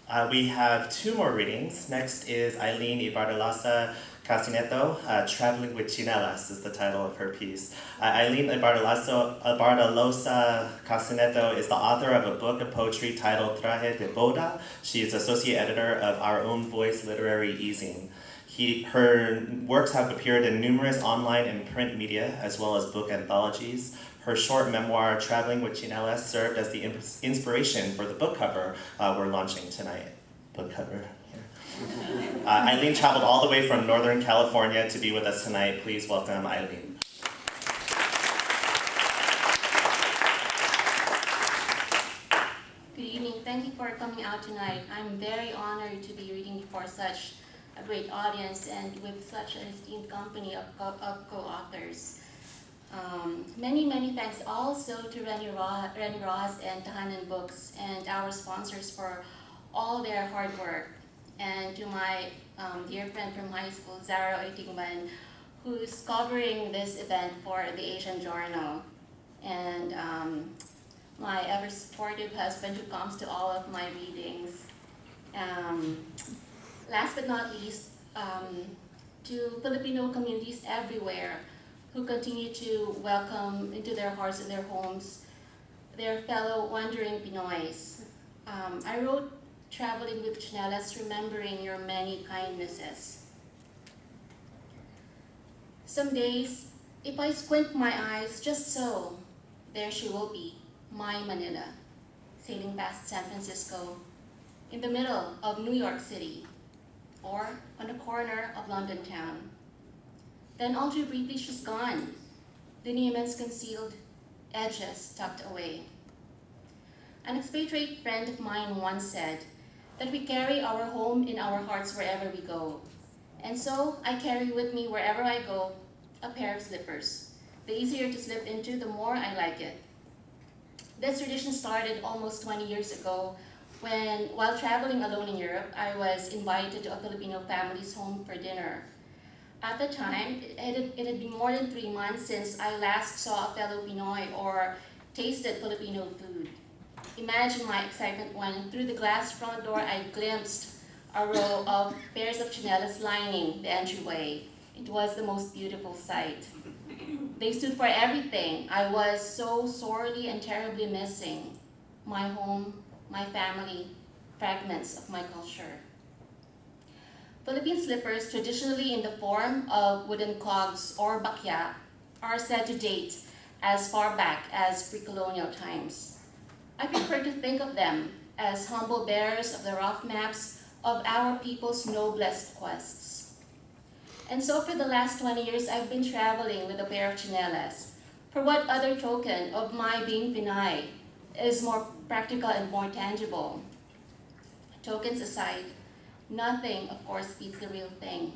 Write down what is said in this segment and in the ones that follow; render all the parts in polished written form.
We have two more readings. Next is Aileen Ibardaloza-Cassinetto, Traveling with Tsinelas is the title of her piece. Aileen Ibardaloza-Cassinetto is the author of a book of poetry titled Traje de Boda. She is associate editor of Our Own Voice Literary Easing. Her works have appeared in numerous online and print media, as well as book anthologies. Her short memoir, Traveling with Tsinelas, served as the inspiration for the book cover we're launching tonight. Book cover here. Aileen traveled all the way from Northern California to be with us tonight. Please welcome Aileen. Good evening. Thank you for coming out tonight. I'm very honored to be reading before such a great audience and with such an esteemed company of co-authors. Many thanks also to Reni Ross and Tahanan Books and our sponsors for all their hard work. And to my dear friend from high school, Zara Oitingban, who's covering this event for the Asian Journal. And my ever supportive husband who comes to all of my readings. Last but not least, to Filipino communities everywhere who continue to welcome into their hearts and their homes their fellow wandering Pinoys. I wrote Traveling with Tsinelas, remembering your many kindnesses. Some days, if I squint my eyes just so, there she will be, my Manila, sailing past San Francisco, in the middle of New York City, or on the corner of London town. Then all too briefly she's gone, lineaments concealed, edges tucked away. An expatriate friend of mine once said that we carry our home in our hearts wherever we go. And so I carry with me wherever I go a pair of slippers. The easier to slip into, the more I like it. This tradition started almost 20 years ago when, while traveling alone in Europe, I was invited to a Filipino family's home for dinner. At the time, it had been more than 3 months since I last saw a fellow Pinoy or tasted Filipino food. Imagine my excitement when, through the glass front door, I glimpsed a row of pairs of tsinelas lining the entryway. It was the most beautiful sight. They stood for everything I was so sorely and terribly missing: my home, my family, fragments of my culture. Philippine slippers, traditionally in the form of wooden clogs or bakya, are said to date as far back as pre-colonial times. I prefer to think of them as humble bearers of the rough maps of our people's noblest quests. And so for the last 20 years, I've been traveling with a pair of tsinelas. For what other token of my being Pinay is more practical and more tangible? Tokens aside, nothing, of course, beats the real thing.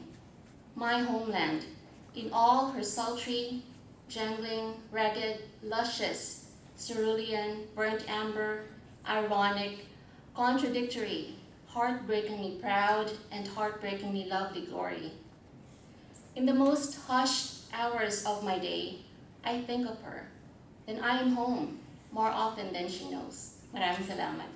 My homeland, in all her sultry, jangling, ragged, luscious, cerulean, burnt amber, ironic, contradictory, heartbreakingly proud, and heartbreakingly lovely glory. In the most hushed hours of my day, I think of her. Then I am home more often than she knows. Maraming salamat.